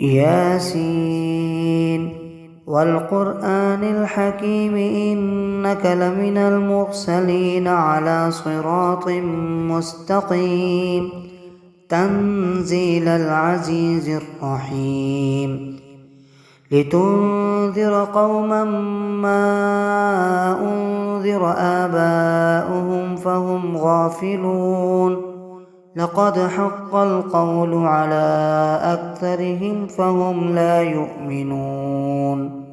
ياسين والقرآن الحكيم إنك لمن المرسلين على صراط مستقيم تنزيل العزيز الرحيم لتنذر قوما ما أنذر آباؤهم فهم غافلون لقد حق القول على أكثرهم فهم لا يؤمنون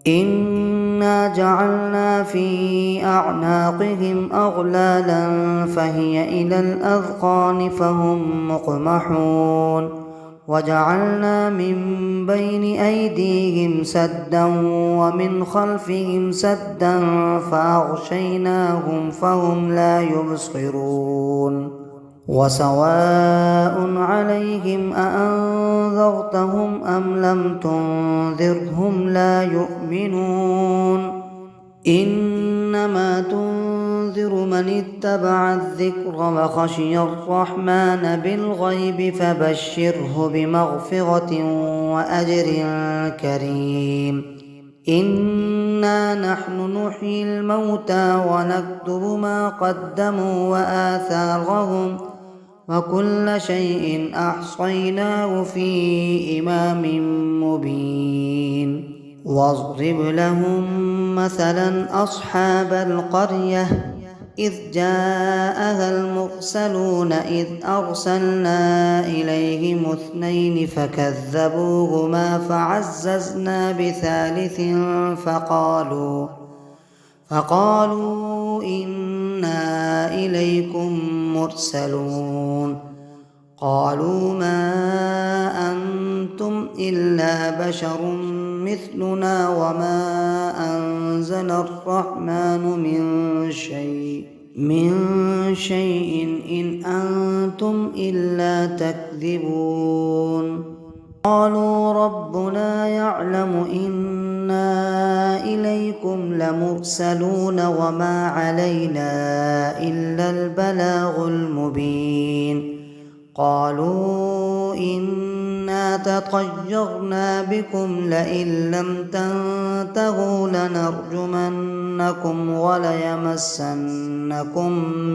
إنا جعلنا في أعناقهم أغلالا فهي إلى الأذقان فهم مقمحون وجعلنا من بين أيديهم سدا ومن خلفهم سدا فأغشيناهم فهم لا يبصرون وسواء عليهم أأنذرتهم أم لم تنذرهم لا يؤمنون إنما تنذر من اتبع الذكر وخشي الرحمن بالغيب فبشره بمغفرة وأجر كريم إنا نحن نحيي الموتى ونكتب ما قدموا وآثارهم وكل شيء أحصيناه في إمام مبين واضرب لهم مثلا أصحاب القرية إذ جاءها المرسلون إذ أرسلنا إليهم اثنين فكذبوهما فعززنا بثالث فقالوا إنا إليكم مرسلون قالوا ما أنتم إلا بشر مثلنا وما أنزل الرحمن من شيء إن أنتم إلا تكذبون قالوا ربنا يعلم إنا إليكم لمرسلون وما علينا إلا البلاغ المبين قالوا إنا تطيرنا بكم لئن لم تنتهوا لنرجمنكم وليمسنكم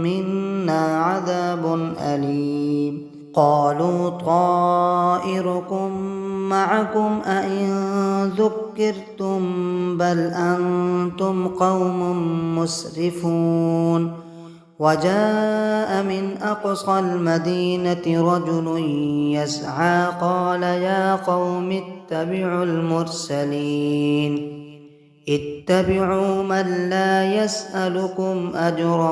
منا عذاب أليم قالوا طائركم معكم أئن ذكرتم بل أنتم قوم مسرفون وجاء من أقصى المدينة رجل يسعى قال يا قوم اتبعوا المرسلين اتبعوا من لا يسألكم أجرا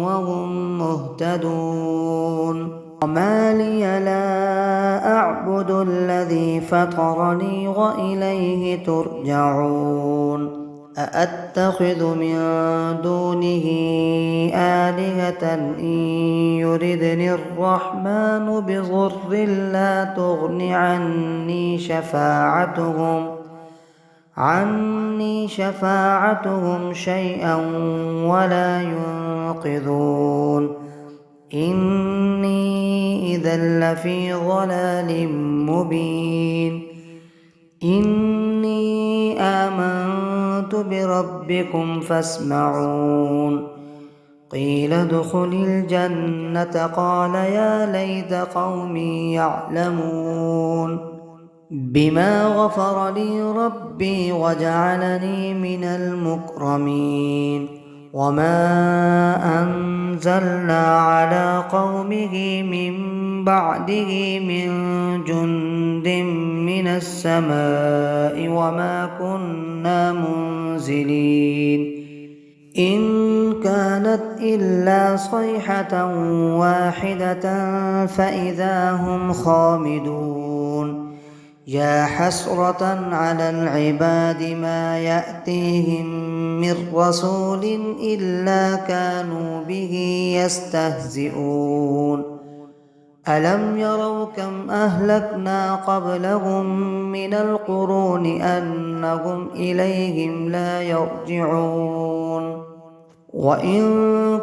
وهم مهتدون وما لي لا أعبد الذي فطرني وإليه ترجعون أأتخذ من دونه آلهة إن يردني الرحمن بضر لا تغن عني شفاعتهم شيئا ولا ينقذون إني إذا لفي ضلال مبين إني آمنت بربكم فاسمعون قيل ادخل الجنة قال يا ليت قومي يعلمون بما غفر لي ربي وجعلني من المكرمين وما أنزلنا على قومه من بعده من جند من السماء وما كنا منزلين إن كانت إلا صيحة واحدة فإذا هم خامدون يا حسرة على العباد ما يأتيهم من رسول إلا كانوا به يستهزئون ألم يروا كم أهلكنا قبلهم من القرون أنهم إليهم لا يرجعون وإن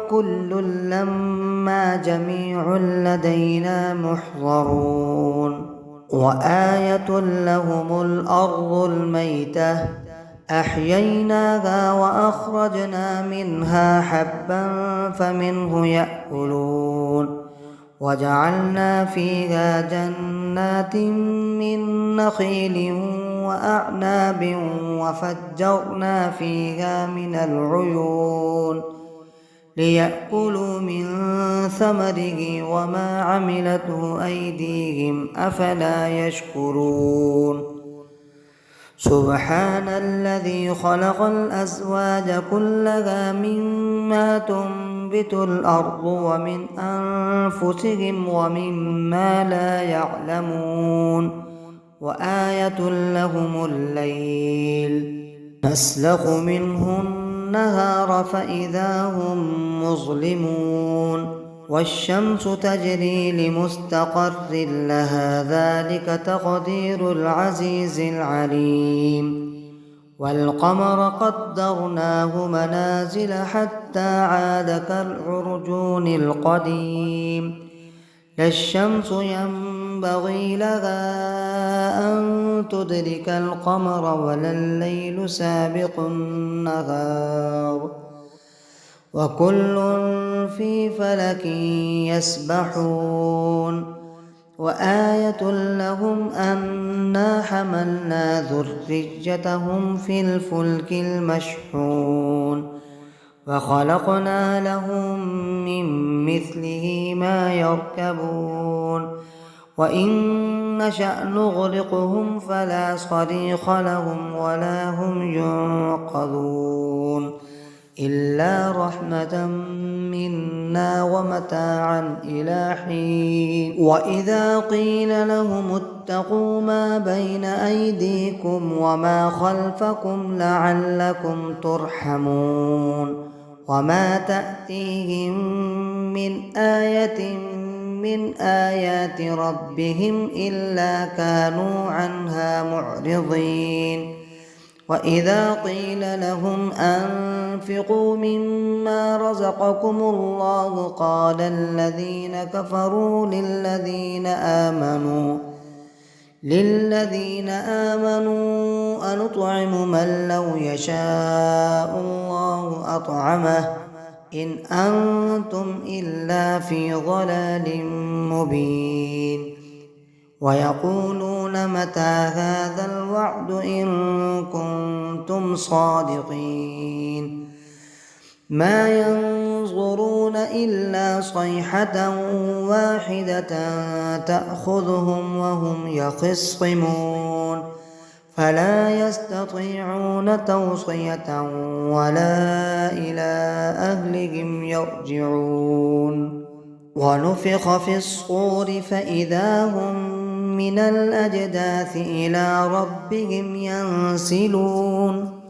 كل لما جميع لدينا محضرون وآية لهم الأرض الميتة أحييناها وأخرجنا منها حبا فمنه يأكلون وجعلنا فيها جنات من نخيل وأعناب وفجرنا فيها من العيون ليأكلوا من ثمره وما عملته أيديهم أفلا يشكرون سبحان الذي خلق الأزواج كلها مما تنبت الأرض ومن أنفسهم ومما لا يعلمون وآية لهم الليل نسلخ منه النهار فإذا هم مظلمون والشمس تجري لمستقر لها ذلك تقدير العزيز العليم والقمر قدرناه منازل حتى عاد كالعرجون القديم لا الشمس ينبغي لها أن تدرك القمر ولا الليل سابق النهار وكل في فلك يسبحون وآية لهم أنا حملنا ذريتهم في الفلك المشحون وخلقنا لهم من مثله ما يركبون وإن نشأ نغرقهم فلا صريخ لهم ولا هم ينقذون إلا رحمة منا ومتاعا إلى حين وإذا قيل لهم اتقوا ما بين أيديكم وما خلفكم لعلكم ترحمون وما تأتيهم من آية من آيات ربهم إلا كانوا عنها معرضين وإذا قيل لهم أنفقوا مما رزقكم الله قال الذين كفروا للذين آمنوا أنطعم من لو يشاء الله أطعمه إن أنتم إلا في ضلال مبين ويقولون متى هذا الوعد إن كنتم صادقين ما ينظرون إلا صيحة واحدة تأخذهم وهم يخصمون فلا يستطيعون توصية ولا إلى أهلهم يرجعون ونفخ في الصور فإذا هم من الأجداث إلى ربهم ينسلون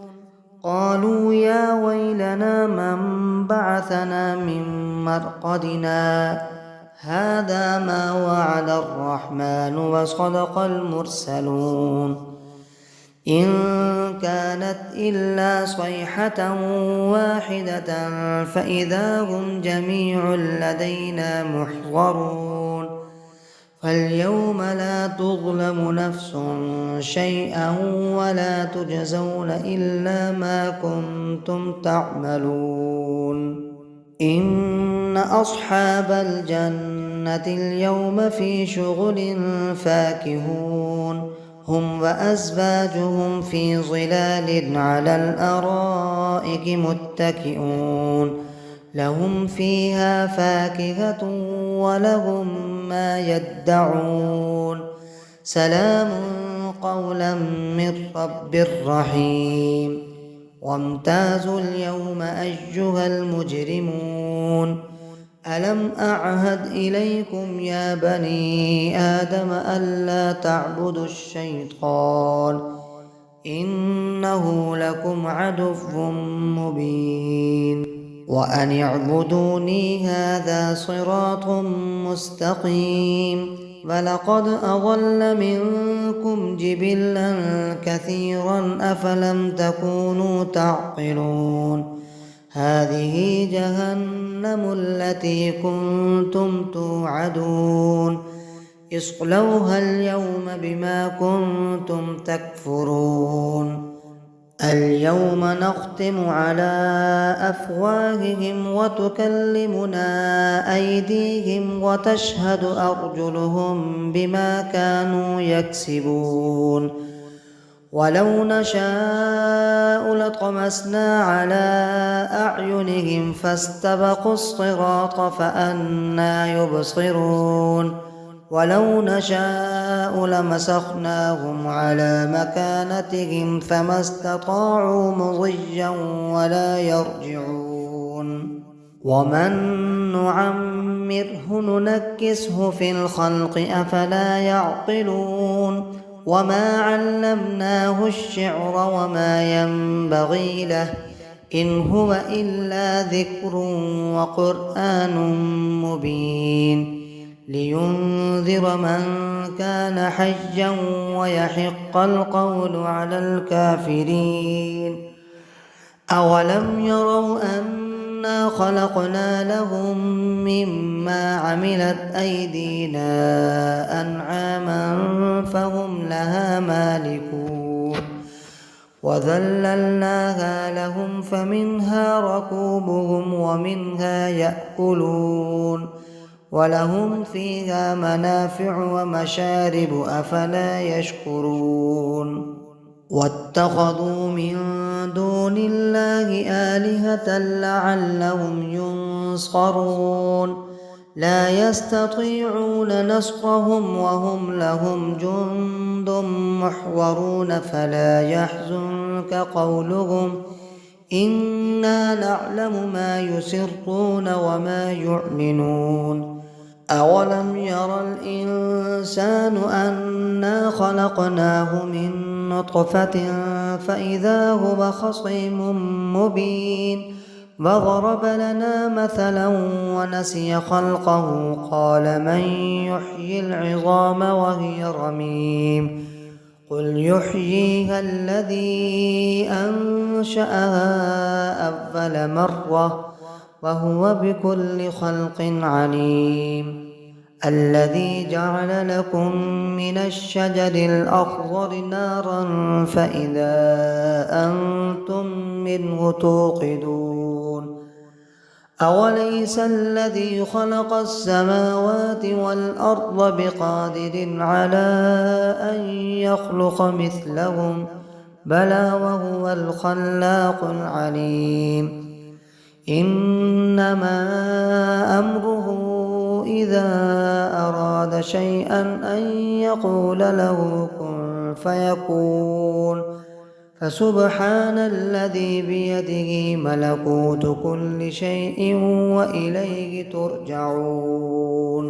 قالوا يا ويلنا من بعثنا من مرقدنا هذا ما وعد الرحمن وصدق المرسلون إن كانت إلا صيحة واحدة فإذا هم جميع لدينا محضرون فاليوم لا تظلم نفس شيئا ولا تجزون إلا ما كنتم تعملون إن أصحاب الجنة اليوم في شغل فاكهون هم وأزواجهم في ظلال على الأرائك متكئون لهم فيها فاكهة ولهم ما يدعون سلام قولا من رب رحيم وامتازوا اليوم أيها المجرمون ألم أعهد إليكم يا بني آدم ألا تعبدوا الشيطان إنه لكم عدو مبين وأن اعبدوني هذا صراط مستقيم ولقد أضل منكم جبلا كثيرا أفلم تكونوا تعقلون هذه جهنم التي كنتم توعدون اصلوها اليوم بما كنتم تكفرون اليوم نختم على أفواههم وتكلمنا أيديهم وتشهد أرجلهم بما كانوا يكسبون ولو نشاء لطمسنا على أعينهم فاستبقوا الصراط فأنى يبصرون ولو نشاء لمسخناهم على مكانتهم فما استطاعوا مضيا ولا يرجعون ومن نعمره ننكسه في الخلق أفلا يعقلون وما علمناه الشعر وما ينبغي له إن هو إلا ذكر وقرآن مبين لينذر من كان حيا ويحق القول على الكافرين أولم يروا أنا خلقنا لهم مما عملت أيدينا أنعاما فهم لها مالكون وذللناها لهم فمنها ركوبهم ومنها يأكلون ولهم فيها منافع ومشارب أفلا يشكرون واتخذوا من دون الله آلهة لعلهم ينصرون لا يستطيعون نصرهم وهم لهم جند محضرون فلا يحزنك قولهم إنا نعلم ما يسرون وما يعلنون أولم ير الإنسان أنا خلقناه من نطفة فإذا هو خصيم مبين وضرب لنا مثلا ونسي خلقه قال من يحيي العظام وهي رميم قل يحييها الذي أنشأها أول مرة وهو بكل خلق عليم الذي جعل لكم من الشجر الأخضر نارا فإذا أنتم منه توقدون أوليس الذي خلق السماوات والأرض بقادر على أن يخلق مثلهم بلى وهو الخلاق العليم إنما أمره إذا أراد شيئا أن يقول له كن فيكون فسبحان الذي بيده ملكوت كل شيء وإليه ترجعون